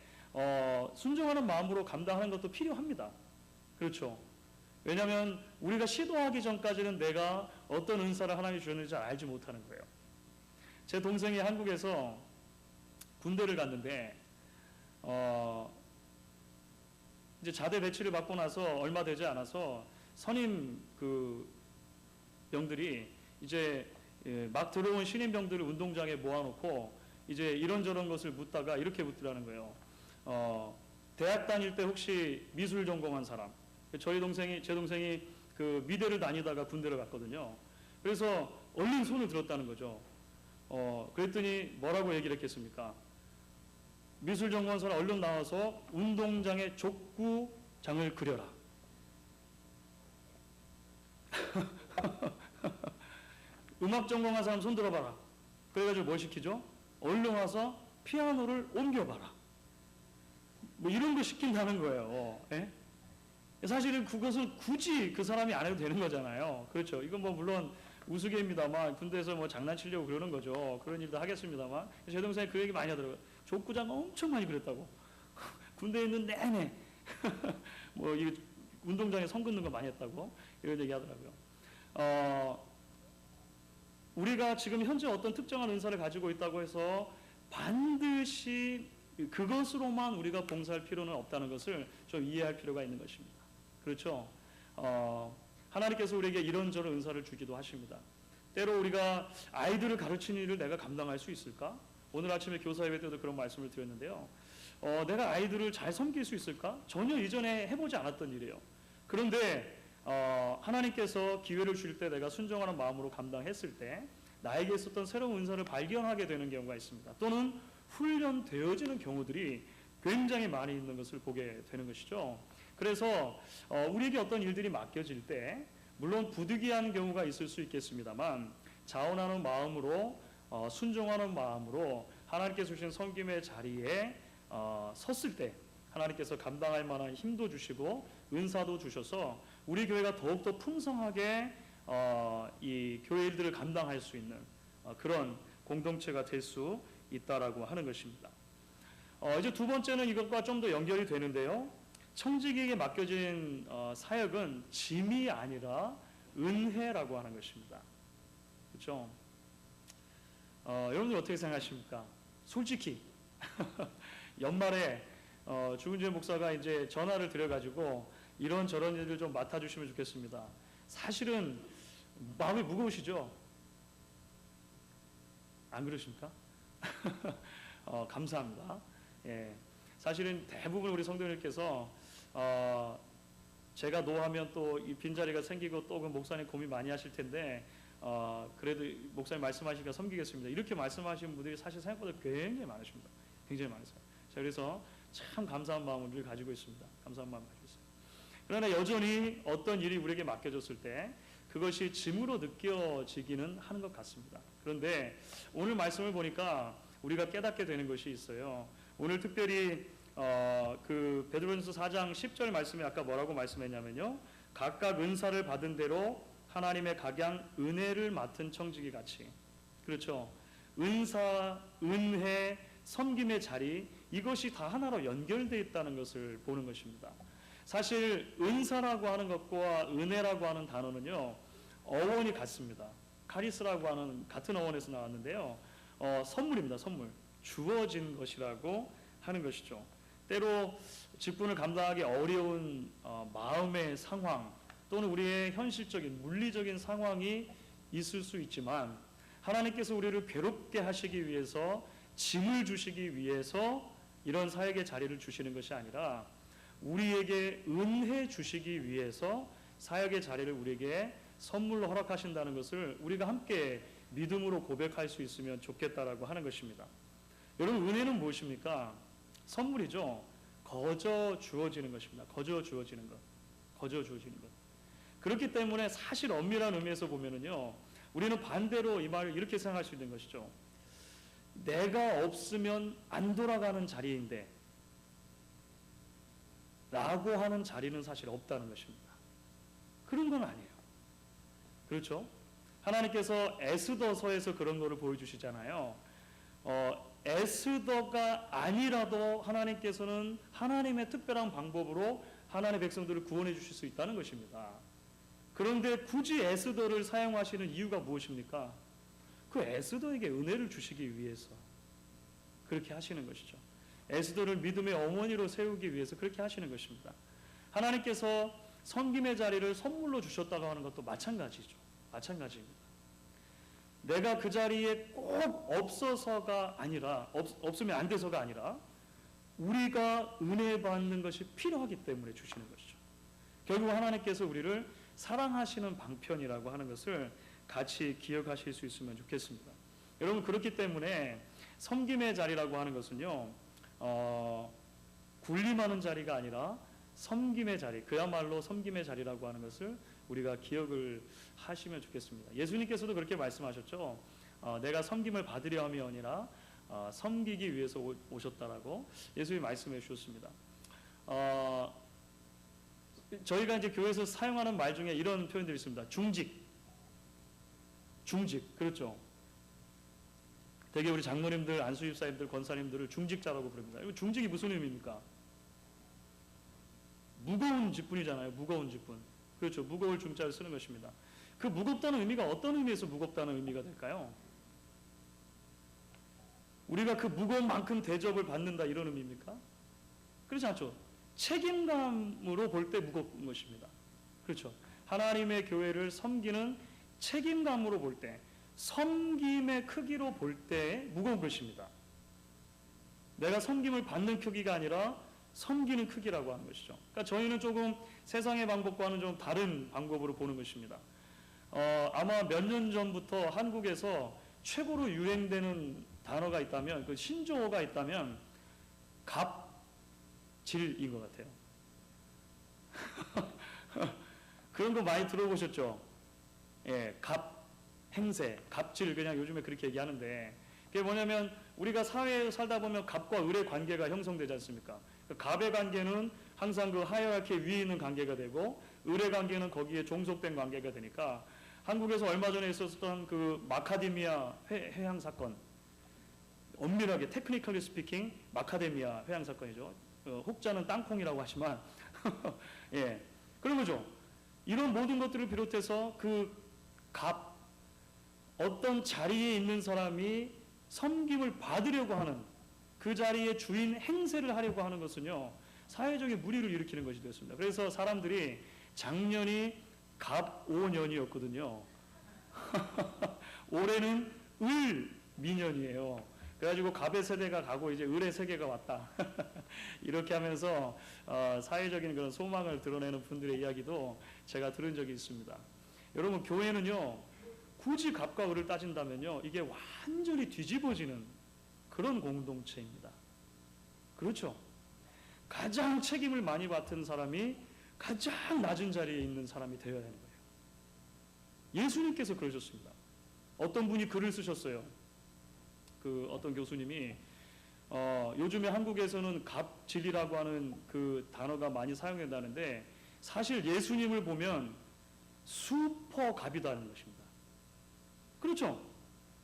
순종하는 마음으로 감당하는 것도 필요합니다. 그렇죠. 왜냐하면 우리가 시도하기 전까지는 내가 어떤 은사를 하나님이 주셨는지 잘 알지 못하는 거예요. 제 동생이 한국에서 군대를 갔는데 이제 자대 배치를 받고 나서 얼마 되지 않아서 선임 그 병들이 이제 막 들어온 신임병들을 운동장에 모아놓고 이제 이런저런 것을 묻다가 이렇게 묻더라는 거예요. 대학 다닐 때 혹시 미술 전공한 사람? 제 동생이 그 미대를 다니다가 군대를 갔거든요. 그래서 얼른 손을 들었다는 거죠. 그랬더니 뭐라고 얘기를 했겠습니까? 미술 전공한 사람 얼른 나와서 운동장에 족구장을 그려라. 음악 전공한 사람 손 들어봐라. 그래가지고 뭘 시키죠? 얼른 와서 피아노를 옮겨봐라. 뭐 이런 거 시킨다는 거예요. 예? 사실은 그것은 굳이 그 사람이 안 해도 되는 거잖아요. 그렇죠. 이건 뭐 물론 우스개입니다만 군대에서 뭐 장난치려고 그러는 거죠. 그런 일도 하겠습니다만 제 동생이 그 얘기 많이 하더라고요. 족구장 엄청 많이 그랬다고. 군대에 있는 내내 뭐 이 운동장에 선 긋는 거 많이 했다고 이런 얘기 하더라고요. 우리가 지금 현재 어떤 특정한 은사를 가지고 있다고 해서 반드시 그것으로만 우리가 봉사할 필요는 없다는 것을 좀 이해할 필요가 있는 것입니다. 그렇죠? 하나님께서 우리에게 이런저런 은사를 주기도 하십니다. 때로 우리가 아이들을 가르치는 일을 내가 감당할 수 있을까? 오늘 아침에 교사 예배 때도 그런 말씀을 드렸는데요. 내가 아이들을 잘 섬길 수 있을까? 전혀 이전에 해보지 않았던 일이에요. 그런데 하나님께서 기회를 주실 때 내가 순종하는 마음으로 감당했을 때 나에게 있었던 새로운 은사를 발견하게 되는 경우가 있습니다. 또는 훈련되어지는 경우들이 굉장히 많이 있는 것을 보게 되는 것이죠. 그래서 우리에게 어떤 일들이 맡겨질 때 물론 부득이한 경우가 있을 수 있겠습니다만 자원하는 마음으로 순종하는 마음으로 하나님께서 주신 섬김의 자리에 섰을 때 하나님께서 감당할 만한 힘도 주시고 은사도 주셔서 우리 교회가 더욱더 풍성하게 이 교회 일들을 감당할 수 있는 그런 공동체가 될 수 있다라고 하는 것입니다. 이제 두 번째는 이것과 좀 더 연결이 되는데요. 청지기에게 맡겨진 사역은 짐이 아니라 은혜라고 하는 것입니다. 그렇죠? 여러분들 어떻게 생각하십니까? 솔직히 연말에 주은재 목사가 이제 전화를 드려가지고 이런저런 일을 좀 맡아주시면 좋겠습니다. 사실은 마음이 무거우시죠? 안 그러십니까? 감사합니다. 예, 사실은 대부분 우리 성도님께서 제가 노하면 또 이 빈자리가 생기고 또 그 목사님 고민 많이 하실 텐데 그래도 목사님 말씀하시니까 섬기겠습니다. 이렇게 말씀하시는 분들이 사실 생각보다 굉장히 많으십니다. 굉장히 많으세요. 자, 그래서 참 감사한 마음을 늘 가지고 있습니다. 감사한 마음 가지고 있어요. 그러나 여전히 어떤 일이 우리에게 맡겨졌을 때 그것이 짐으로 느껴지기는 하는 것 같습니다. 그런데 오늘 말씀을 보니까 우리가 깨닫게 되는 것이 있어요. 오늘 특별히 그 베드로전서 4장 10절 말씀에 아까 뭐라고 말씀했냐면요. 각각 은사를 받은 대로 하나님의 각양 은혜를 맡은 청지기 같이. 그렇죠. 은사, 은혜, 섬김의 자리, 이것이 다 하나로 연결되어 있다는 것을 보는 것입니다. 사실 은사라고 하는 것과 은혜라고 하는 단어는요, 어원이 같습니다. 카리스라고 하는 같은 어원에서 나왔는데요, 선물입니다. 선물, 주어진 것이라고 하는 것이죠. 때로 직분을 감당하기 어려운 마음의 상황 또는 우리의 현실적인 물리적인 상황이 있을 수 있지만, 하나님께서 우리를 괴롭게 하시기 위해서, 짐을 주시기 위해서 이런 사역의 자리를 주시는 것이 아니라 우리에게 은혜 주시기 위해서 사역의 자리를 우리에게 선물로 허락하신다는 것을 우리가 함께 믿음으로 고백할 수 있으면 좋겠다라고 하는 것입니다. 여러분, 은혜는 무엇입니까? 선물이죠. 거저 주어지는 것입니다. 거저 주어지는 것. 거저 주어지는 것. 그렇기 때문에 사실 엄밀한 의미에서 보면은요, 우리는 반대로 이 말을 이렇게 생각할 수 있는 것이죠. 내가 없으면 안 돌아가는 자리인데 라고 하는 자리는 사실 없다는 것입니다. 그런 건 아니에요. 그렇죠? 하나님께서 에스더서에서 그런 거를 보여주시잖아요. 에스더가 아니라도 하나님께서는 하나님의 특별한 방법으로 하나님의 백성들을 구원해 주실 수 있다는 것입니다. 그런데 굳이 에스더를 사용하시는 이유가 무엇입니까? 그 에스더에게 은혜를 주시기 위해서 그렇게 하시는 것이죠. 에스더를 믿음의 어머니로 세우기 위해서 그렇게 하시는 것입니다. 하나님께서 섬김의 자리를 선물로 주셨다고 하는 것도 마찬가지죠. 마찬가지입니다. 내가 그 자리에 꼭 없어서가 아니라, 없으면 안 돼서가 아니라 우리가 은혜 받는 것이 필요하기 때문에 주시는 것이죠. 결국 하나님께서 우리를 사랑하시는 방편이라고 하는 것을 같이 기억하실 수 있으면 좋겠습니다. 여러분, 그렇기 때문에 섬김의 자리라고 하는 것은요, 군림하는 자리가 아니라 섬김의 자리, 그야말로 섬김의 자리라고 하는 것을 우리가 기억을 하시면 좋겠습니다. 예수님께서도 그렇게 말씀하셨죠. 내가 섬김을 받으려 함이 아니라 섬기기 위해서 오셨다라고 예수님이 말씀해 주셨습니다. 저희가 이제 교회에서 사용하는 말 중에 이런 표현들이 있습니다. 중직, 그렇죠. 되게 우리 장로님들, 안수집사님들, 권사님들을 중직자라고 부릅니다. 이거 중직이 무슨 의미입니까? 무거운 직분이잖아요. 무거운 직분. 그렇죠. 무거울 중자를 쓰는 것입니다. 그 무겁다는 의미가 어떤 의미에서 무겁다는 의미가 될까요? 우리가 그 무거운 만큼 대접을 받는다, 이런 의미입니까? 그렇지 않죠. 책임감으로 볼 때 무거운 것입니다. 그렇죠. 하나님의 교회를 섬기는 책임감으로 볼 때, 섬김의 크기로 볼 때 무거운 것입니다. 내가 섬김을 받는 크기가 아니라 섬기는 크기라고 하는 것이죠. 그러니까 저희는 조금 세상의 방법과는 좀 다른 방법으로 보는 것입니다. 아마 몇 년 전부터 한국에서 최고로 유행되는 단어가 있다면, 그 신조어가 있다면 갑질인 것 같아요. 그런 거 많이 들어보셨죠? 예, 행세, 갑질, 그냥 요즘에 그렇게 얘기하는데, 그게 뭐냐면 우리가 사회에 살다 보면 갑과 을의 관계가 형성되지 않습니까? 그 갑의 관계는 항상 그 하이라키 위에 있는 관계가 되고, 을의 관계는 거기에 종속된 관계가 되니까, 한국에서 얼마 전에 있었던 그 마카데미아 회항 사건, 엄밀하게 테크니컬리 스피킹 마카데미아 회항 사건이죠. 혹자는 땅콩이라고 하지만 예, 그런 거죠. 이런 모든 것들을 비롯해서 그 갑, 어떤 자리에 있는 사람이 섬김을 받으려고 하는, 그 자리의 주인 행세를 하려고 하는 것은요, 사회적인 무리를 일으키는 것이 되었습니다. 그래서 사람들이 작년이 갑5년이었거든요. 올해는 을 미년이에요. 그래가지고 갑의 세대가 가고 이제 을의 세계가 왔다. 이렇게 하면서 사회적인 그런 소망을 드러내는 분들의 이야기도 제가 들은 적이 있습니다. 여러분, 교회는요, 굳이 갑과 을을 따진다면요, 이게 완전히 뒤집어지는 그런 공동체입니다. 그렇죠? 가장 책임을 많이 맡은 사람이 가장 낮은 자리에 있는 사람이 되어야 하는 거예요. 예수님께서 그러셨습니다. 어떤 분이 글을 쓰셨어요. 그 어떤 교수님이 요즘에 한국에서는 갑질이라고 하는 그 단어가 많이 사용된다는데, 사실 예수님을 보면 슈퍼 갑이다는 것입니다. 그렇죠?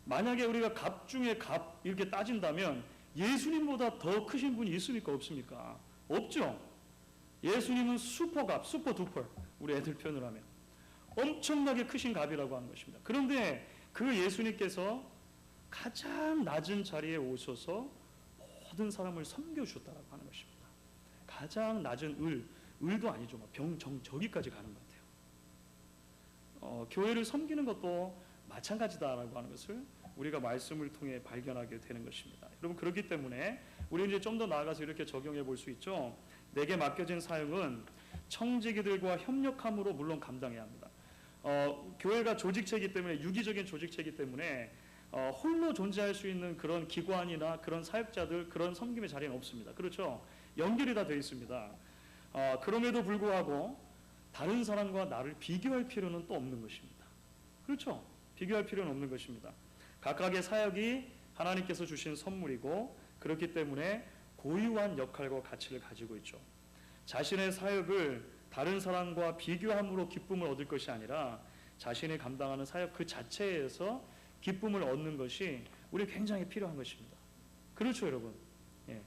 만약에 우리가 갑 중에 갑 이렇게 따진다면 예수님보다 더 크신 분이 있습니까? 없습니까? 없죠. 예수님은 슈퍼갑, 슈퍼두퍼, 우리 애들 표현을 하면 엄청나게 크신 갑이라고 하는 것입니다. 그런데 그 예수님께서 가장 낮은 자리에 오셔서 모든 사람을 섬겨주셨다고 하는 것입니다. 가장 낮은 을도 아니죠. 저기까지 가는 것 같아요. 교회를 섬기는 것도 마찬가지다라고 하는 것을 우리가 말씀을 통해 발견하게 되는 것입니다. 여러분, 그렇기 때문에 우리는 이제 좀 더 나아가서 이렇게 적용해 볼 수 있죠. 내게 맡겨진 사역은 청지기들과 협력함으로 물론 감당해야 합니다. 교회가 조직체이기 때문에, 유기적인 조직체이기 때문에 홀로 존재할 수 있는 그런 기관이나 그런 사역자들, 그런 섬김의 자리는 없습니다. 그렇죠? 연결이 다 되어 있습니다. 그럼에도 불구하고 다른 사람과 나를 비교할 필요는 또 없는 것입니다. 그렇죠? 비교할 필요는 없는 것입니다. 각각의 사역이 하나님께서 주신 선물이고, 그렇기 때문에 고유한 역할과 가치를 가지고 있죠. 자신의 사역을 다른 사람과 비교함으로 기쁨을 얻을 것이 아니라 자신이 감당하는 사역 그 자체에서 기쁨을 얻는 것이 우리 굉장히 필요한 것입니다. 그렇죠, 여러분? 예.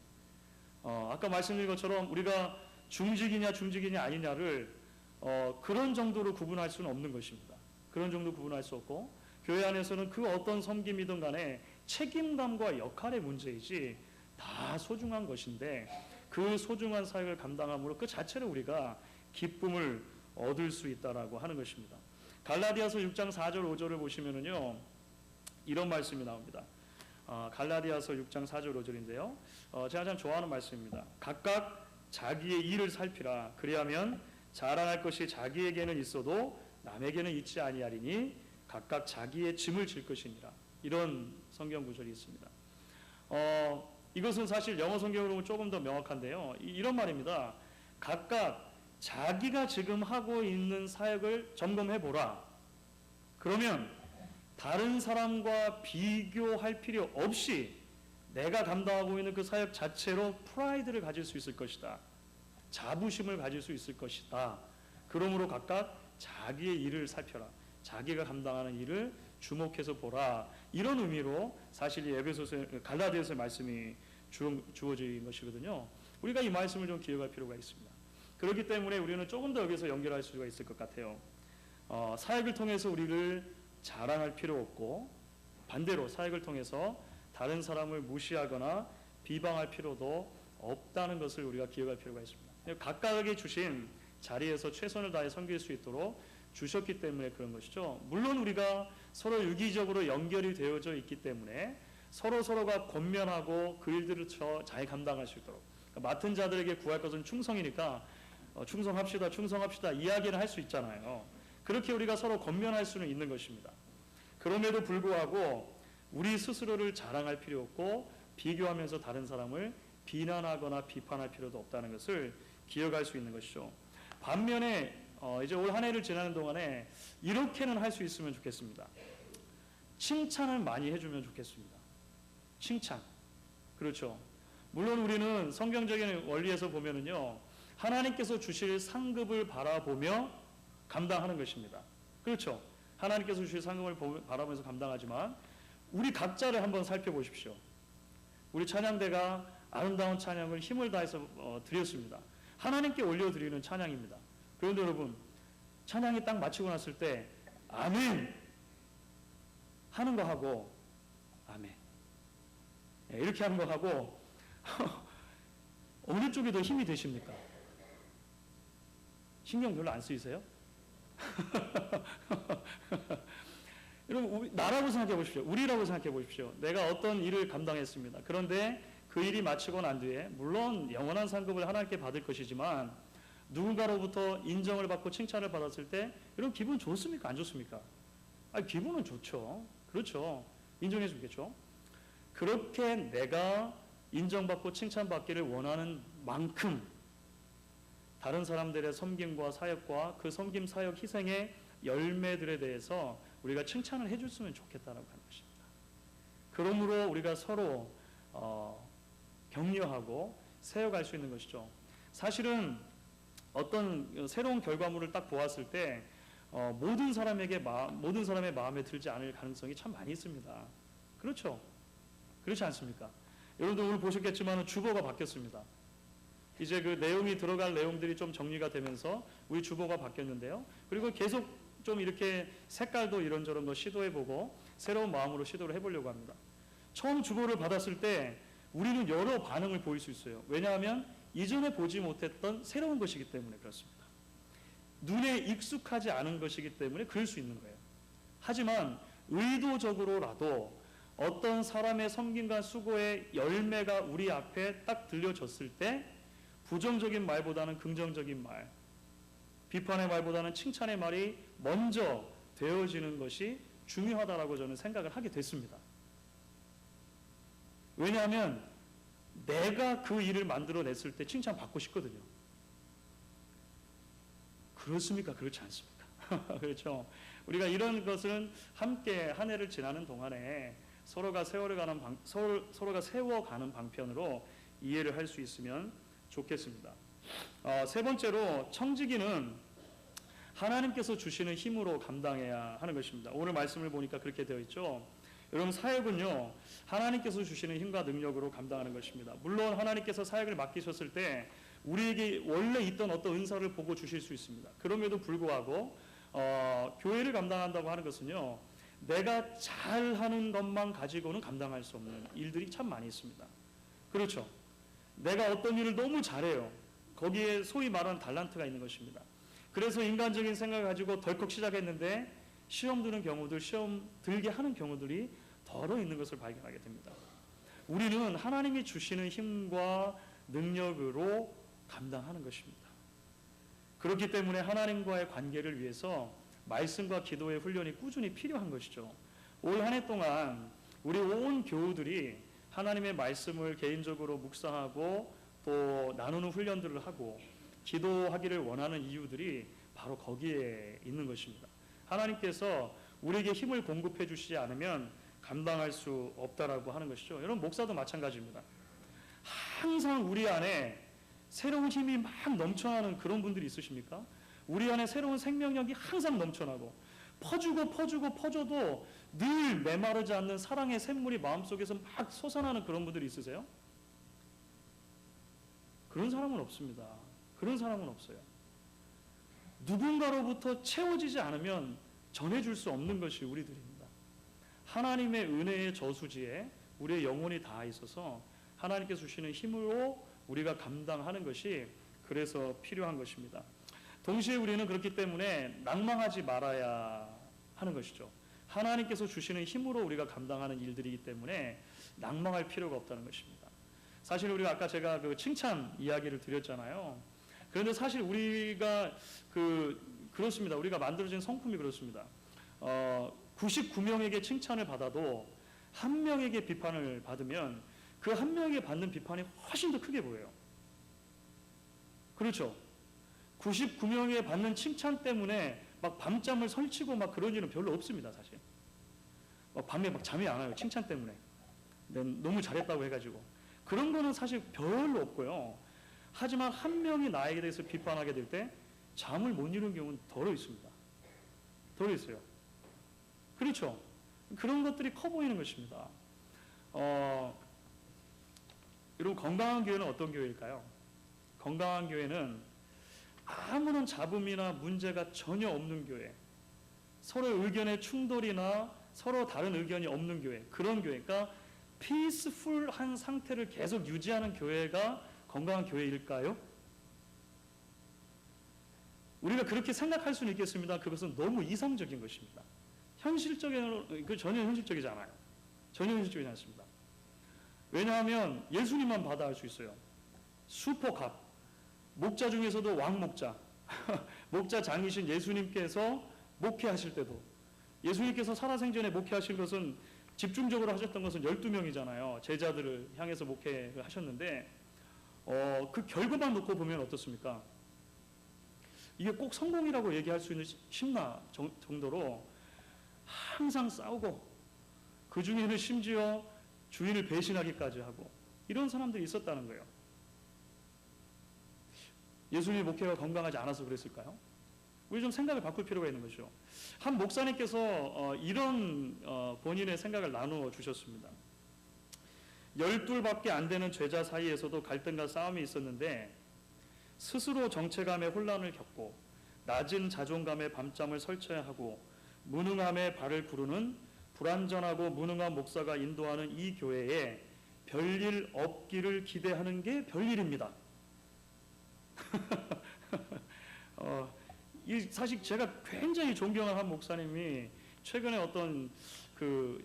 아까 말씀드린 것처럼 우리가 중직이냐 아니냐를 그런 정도로 구분할 수는 없는 것입니다. 그런 정도 구분할 수 없고, 교회 안에서는 그 어떤 섬김이든 간에 책임감과 역할의 문제이지 다 소중한 것인데, 그 소중한 사역을 감당함으로 그 자체로 우리가 기쁨을 얻을 수 있다라고 하는 것입니다. 갈라디아서 6장 4절 5절을 보시면은요, 이런 말씀이 나옵니다. 갈라디아서 6장 4절 5절인데요. 제가 참 좋아하는 말씀입니다. 각각 자기의 일을 살피라. 그리하면 자랑할 것이 자기에게는 있어도 남에게는 있지 아니하리니 각각 자기의 짐을 질 것이니라. 이런 성경 구절이 있습니다. 이것은 사실 영어 성경으로 보면 조금 더 명확한데요. 이런 말입니다. 각각 자기가 지금 하고 있는 사역을 점검해 보라. 그러면 다른 사람과 비교할 필요 없이 내가 감당하고 있는 그 사역 자체로 프라이드를 가질 수 있을 것이다. 자부심을 가질 수 있을 것이다. 그러므로 각각 자기의 일을 살펴라. 자기가 감당하는 일을 주목해서 보라. 이런 의미로 사실 이 갈라디아서의 말씀이 주어진 것이거든요. 우리가 이 말씀을 좀 기억할 필요가 있습니다. 그렇기 때문에 우리는 조금 더 여기서 연결할 수가 있을 것 같아요. 사역을 통해서 우리를 자랑할 필요 없고, 반대로 사역을 통해서 다른 사람을 무시하거나 비방할 필요도 없다는 것을 우리가 기억할 필요가 있습니다. 각각에게 주신 자리에서 최선을 다해 섬길 수 있도록 주셨기 때문에 그런 것이죠. 물론 우리가 서로 유기적으로 연결이 되어져 있기 때문에 서로가 권면하고 그 일들을 잘 감당할 수 있도록, 맡은 자들에게 구할 것은 충성이니까 충성합시다 이야기를 할 수 있잖아요. 그렇게 우리가 서로 권면할 수는 있는 것입니다. 그럼에도 불구하고 우리 스스로를 자랑할 필요 없고, 비교하면서 다른 사람을 비난하거나 비판할 필요도 없다는 것을 기억할 수 있는 것이죠. 반면에 이제 올 한 해를 지나는 동안에 이렇게는 할 수 있으면 좋겠습니다. 칭찬을 많이 해주면 좋겠습니다. 칭찬. 그렇죠. 물론 우리는 성경적인 원리에서 보면은요, 하나님께서 주실 상급을 바라보며 감당하는 것입니다. 그렇죠. 하나님께서 주실 상급을 바라보면서 감당하지만 우리 각자를 한번 살펴보십시오. 우리 찬양대가 아름다운 찬양을 힘을 다해서 드렸습니다. 하나님께 올려드리는 찬양입니다. 그런데 여러분, 찬양이 딱 마치고 났을 때 아멘 하는 거 하고, 아멘 이렇게 하는 거 하고 어느 쪽이 더 힘이 되십니까? 신경 별로 안 쓰이세요? 여러분, 나라고 생각해 보십시오. 우리라고 생각해 보십시오. 내가 어떤 일을 감당했습니다. 그런데 그 일이 마치고 난 뒤에 물론 영원한 상급을 하나님께 받을 것이지만 누군가로부터 인정을 받고 칭찬을 받았을 때 여러분, 기분 좋습니까? 안 좋습니까? 기분은 좋죠. 그렇죠. 인정해 주겠죠. 그렇게 내가 인정받고 칭찬받기를 원하는 만큼 다른 사람들의 섬김과 사역과 그 섬김 사역 희생의 열매들에 대해서 우리가 칭찬을 해줬으면 좋겠다라고 하는 것입니다. 그러므로 우리가 서로 격려하고 세워갈 수 있는 것이죠. 사실은 어떤 새로운 결과물을 딱 보았을 때 모든 사람의 마음에 들지 않을 가능성이 참 많이 있습니다. 그렇죠? 그렇지 않습니까? 여러분들 오늘 보셨겠지만 주보가 바뀌었습니다. 이제 그 내용이 들어갈 내용들이 좀 정리가 되면서 우리 주보가 바뀌었는데요. 그리고 계속 좀 이렇게 색깔도 이런저런 거 시도해보고 새로운 마음으로 시도를 해보려고 합니다. 처음 주보를 받았을 때 우리는 여러 반응을 보일 수 있어요. 왜냐하면 이전에 보지 못했던 새로운 것이기 때문에 그렇습니다. 눈에 익숙하지 않은 것이기 때문에 그럴 수 있는 거예요. 하지만 의도적으로라도 어떤 사람의 섬김과 수고의 열매가 우리 앞에 딱 들려졌을 때 부정적인 말보다는 긍정적인 말, 비판의 말보다는 칭찬의 말이 먼저 되어지는 것이 중요하다라고 저는 생각을 하게 됐습니다. 왜냐하면 내가 그 일을 만들어냈을 때 칭찬받고 싶거든요. 그렇습니까? 그렇지 않습니까? 그렇죠. 우리가 이런 것은 함께 한 해를 지나는 동안에 서로가 세워가는 방편으로 이해를 할 수 있으면 좋겠습니다. 세 번째로 청지기는 하나님께서 주시는 힘으로 감당해야 하는 것입니다. 오늘 말씀을 보니까 그렇게 되어 있죠. 여러분, 사역은요 하나님께서 주시는 힘과 능력으로 감당하는 것입니다. 물론 하나님께서 사역을 맡기셨을 때 우리에게 원래 있던 어떤 은사를 보고 주실 수 있습니다. 그럼에도 불구하고 교회를 감당한다고 하는 것은요 내가 잘하는 것만 가지고는 감당할 수 없는 일들이 참 많이 있습니다. 그렇죠. 내가 어떤 일을 너무 잘해요. 거기에 소위 말하는 달란트가 있는 것입니다. 그래서 인간적인 생각을 가지고 덜컥 시작했는데 시험 드는 경우들, 시험 들게 하는 경우들이 더러 있는 것을 발견하게 됩니다. 우리는 하나님이 주시는 힘과 능력으로 감당하는 것입니다. 그렇기 때문에 하나님과의 관계를 위해서 말씀과 기도의 훈련이 꾸준히 필요한 것이죠. 올 한 해 동안 우리 온 교우들이 하나님의 말씀을 개인적으로 묵상하고 또 나누는 훈련들을 하고 기도하기를 원하는 이유들이 바로 거기에 있는 것입니다. 하나님께서 우리에게 힘을 공급해 주시지 않으면 감당할 수 없다라고 하는 것이죠. 여러분, 목사도 마찬가지입니다. 항상 우리 안에 새로운 힘이 막 넘쳐나는 그런 분들이 있으십니까? 우리 안에 새로운 생명력이 항상 넘쳐나고 퍼져도 늘 메마르지 않는 사랑의 샘물이 마음속에서 막 솟아나는 그런 분들이 있으세요? 그런 사람은 없습니다. 그런 사람은 없어요. 누군가로부터 채워지지 않으면 전해줄 수 없는 것이 우리들입니다. 하나님의 은혜의 저수지에 우리의 영혼이 닿아 있어서 하나님께서 주시는 힘으로 우리가 감당하는 것이 그래서 필요한 것입니다. 동시에 우리는 그렇기 때문에 낭망하지 말아야 하는 것이죠. 하나님께서 주시는 힘으로 우리가 감당하는 일들이기 때문에 낭망할 필요가 없다는 것입니다. 사실 우리가 아까 제가 그 칭찬 이야기를 드렸잖아요. 그런데 사실 우리가 그렇습니다. 우리가 만들어진 성품이 그렇습니다. 99명에게 칭찬을 받아도 한 명에게 비판을 받으면 그 한 명에게 받는 비판이 훨씬 더 크게 보여요. 그렇죠? 99명에 받는 칭찬 때문에 막 밤잠을 설치고 막 그런 일은 별로 없습니다, 사실. 밤에 막 잠이 안 와요, 칭찬 때문에. 너무 잘했다고 해가지고. 그런 거는 사실 별로 없고요. 하지만 한 명이 나에게 대해서 비판하게 될 때 잠을 못 이루는 경우는 덜어 있습니다. 덜어 있어요. 그렇죠? 그런 것들이 커 보이는 것입니다. 여러분, 건강한 교회는 어떤 교회일까요? 건강한 교회는 아무런 잡음이나 문제가 전혀 없는 교회, 서로 의견의 충돌이나 서로 다른 의견이 없는 교회, 그런 교회, 그러니까 피스풀한 상태를 계속 유지하는 교회가 건강한 교회일까요? 우리가 그렇게 생각할 수는 있겠습니다. 그것은 너무 이상적인 것입니다. 현실적인, 전혀 현실적이지 않아요. 전혀 현실적이지 않습니다. 왜냐하면 예수님만 받아 할 수 있어요. 슈퍼갑, 목자 중에서도 왕목자, 목자장이신 예수님께서 목회하실 때도, 예수님께서 살아생전에 목회하신 것은 집중적으로 하셨던 것은 12명이잖아요. 제자들을 향해서 목회를 하셨는데 그 결과만 놓고 보면 어떻습니까? 이게 꼭 성공이라고 얘기할 수 있는 심나 정도로 항상 싸우고, 그 중에는 심지어 주인을 배신하기까지 하고, 이런 사람들이 있었다는 거예요. 예수님의 목회가 건강하지 않아서 그랬을까요? 우리 좀 생각을 바꿀 필요가 있는 거죠. 한 목사님께서 이런 본인의 생각을 나누어 주셨습니다. 12밖에 안 되는 제자 사이에서도 갈등과 싸움이 있었는데 스스로 정체감의 혼란을 겪고 낮은 자존감에 밤잠을 설쳐야 하고 무능함에 발을 구르는 불완전하고 무능한 목사가 인도하는 이 교회에 별일 없기를 기대하는 게 별일입니다. 사실 제가 굉장히 존경하는 한 목사님이 최근에 어떤 그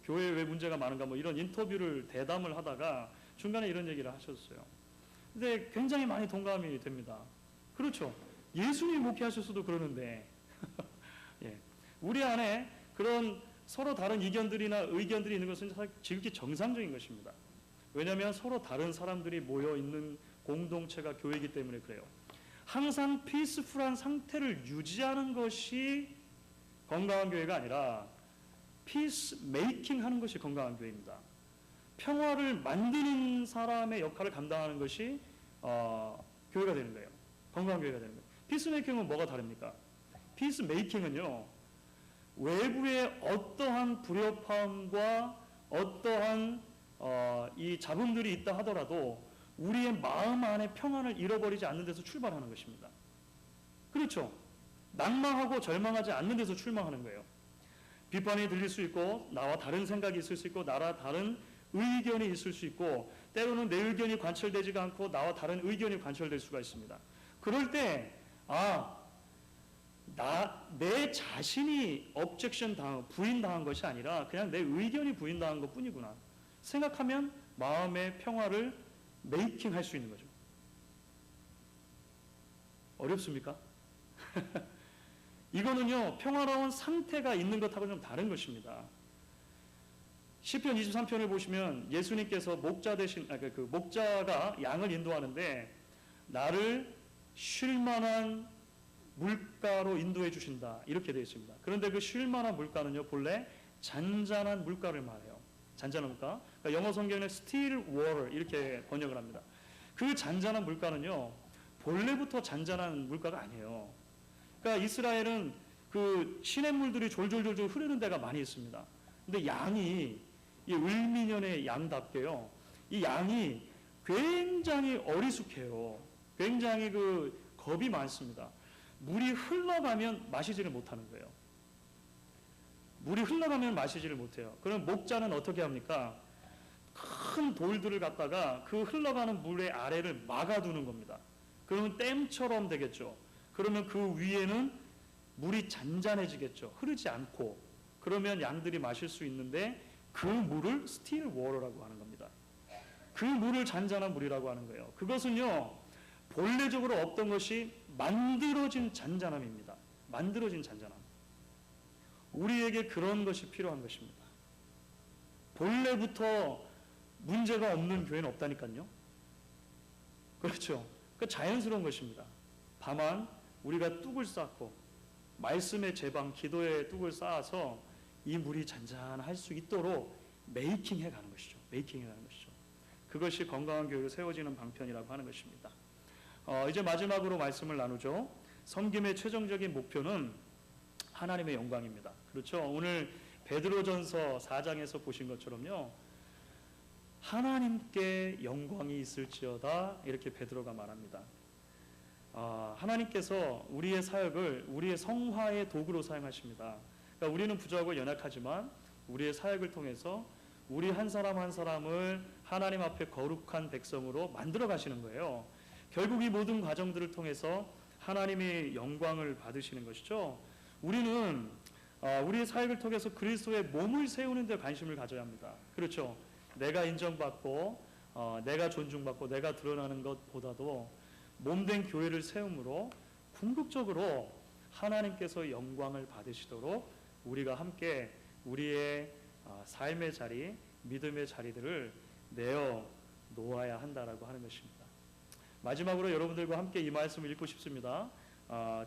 교회에 왜 문제가 많은가 뭐 이런 인터뷰를 대담을 하다가 중간에 이런 얘기를 하셨어요. 근데 굉장히 많이 동감이 됩니다. 그렇죠. 예수님 목회하셨어도 그러는데 예. 우리 안에 그런 서로 다른 이견들이나 의견들이 있는 것은 지극히 정상적인 것입니다. 왜냐하면 서로 다른 사람들이 모여 있는 공동체가 교회이기 때문에 그래요. 항상 피스풀한 상태를 유지하는 것이 건강한 교회가 아니라 피스 메이킹 하는 것이 건강한 교회입니다. 평화를 만드는 사람의 역할을 감당하는 것이 교회가 되는 거예요. 건강한 교회가 되는 거예요. 피스 메이킹은 뭐가 다릅니까? 피스 메이킹은요, 외부의 어떠한 불협화음과 어떠한 이 잡음들이 있다 하더라도 우리의 마음 안에 평안을 잃어버리지 않는 데서 출발하는 것입니다. 그렇죠. 낭망하고 절망하지 않는 데서 출망하는 거예요. 비판이 들릴 수 있고 나와 다른 생각이 있을 수 있고 나와 다른 의견이 있을 수 있고 때로는 내 의견이 관철되지가 않고 나와 다른 의견이 관철될 수가 있습니다. 그럴 때 내 자신이 objection 부인당한 것이 아니라 그냥 내 의견이 부인당한 것 뿐이구나 생각하면 마음의 평화를 메이킹 할 수 있는 거죠. 어렵습니까? 이거는요, 평화로운 상태가 있는 것하고는 좀 다른 것입니다. 시편 23편을 보시면 예수님께서 목자 대신 목자가 양을 인도하는데 나를 쉴만한 물가로 인도해 주신다 이렇게 되어 있습니다. 그런데 그 쉴만한 물가는요 본래 잔잔한 물가를 말해요. 잔잔한 물가. 그러니까 영어 성경에는 still water 이렇게 번역을 합니다. 그 잔잔한 물가는요 본래부터 잔잔한 물가가 아니에요. 그러니까 이스라엘은 그 시냇물들이 졸졸졸졸 흐르는 데가 많이 있습니다. 근데 양이 이 을미년의 양답게요. 이 양이 굉장히 어리숙해요. 굉장히 그 겁이 많습니다. 물이 흘러가면 마시지를 못하는 거예요. 물이 흘러가면 마시지를 못해요. 그럼 목자는 어떻게 합니까? 큰 돌들을 갖다가 그 흘러가는 물의 아래를 막아두는 겁니다. 그러면 댐처럼 되겠죠. 그러면 그 위에는 물이 잔잔해지겠죠. 흐르지 않고. 그러면 양들이 마실 수 있는데 그 물을 스틸 워터라고 하는 겁니다. 그 물을 잔잔한 물이라고 하는 거예요. 그것은요 본래적으로 없던 것이 만들어진 잔잔함입니다. 만들어진 잔잔함. 우리에게 그런 것이 필요한 것입니다. 본래부터 문제가 없는 교회는 없다니까요. 그렇죠. 그 자연스러운 것입니다. 다만 우리가 뚝을 쌓고 말씀의 제방, 기도의 뚝을 쌓아서 이 물이 잔잔할 수 있도록 메이킹해 가는 것이죠. 메이킹해 가는 것이죠. 그것이 건강한 교회로 세워지는 방편이라고 하는 것입니다. 이제 마지막으로 말씀을 나누죠. 섬김의 최종적인 목표는 하나님의 영광입니다. 그렇죠. 오늘 베드로전서 4장에서 보신 것처럼요. 하나님께 영광이 있을지어다 이렇게 베드로가 말합니다. 하나님께서 우리의 사역을 우리의 성화의 도구로 사용하십니다. 그러니까 우리는 부족하고 연약하지만 우리의 사역을 통해서 우리 한 사람 한 사람을 하나님 앞에 거룩한 백성으로 만들어 가시는 거예요. 결국 이 모든 과정들을 통해서 하나님의 영광을 받으시는 것이죠. 우리는 우리의 사역을 통해서 그리스도의 몸을 세우는 데 관심을 가져야 합니다. 그렇죠. 내가 인정받고 내가 존중받고 내가 드러나는 것보다도 몸된 교회를 세움으로 궁극적으로 하나님께서 영광을 받으시도록 우리가 함께 우리의 삶의 자리, 믿음의 자리들을 내어 놓아야 한다라고 하는 것입니다. 마지막으로 여러분들과 함께 이 말씀을 읽고 싶습니다.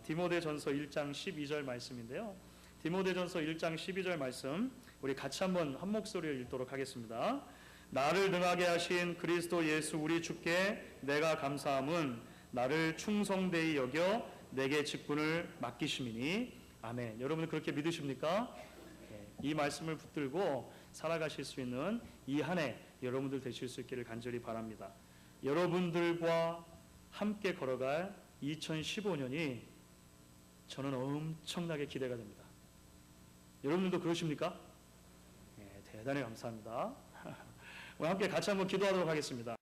디모데전서 1장 12절 말씀인데요. 디모데전서 1장 12절 말씀 우리 같이 한번 한 목소리를 읽도록 하겠습니다. 나를 능하게 하신 그리스도 예수 우리 주께 내가 감사함은 나를 충성되이 여겨 내게 직분을 맡기심이니 아멘. 여러분 그렇게 믿으십니까? 이 말씀을 붙들고 살아가실 수 있는 이 한 해 여러분들 되실 수 있기를 간절히 바랍니다. 여러분들과 함께 걸어갈 2015년이 저는 엄청나게 기대가 됩니다. 여러분들도 그러십니까? 네, 대단히 감사합니다. 오늘 함께 같이 한번 기도하도록 하겠습니다.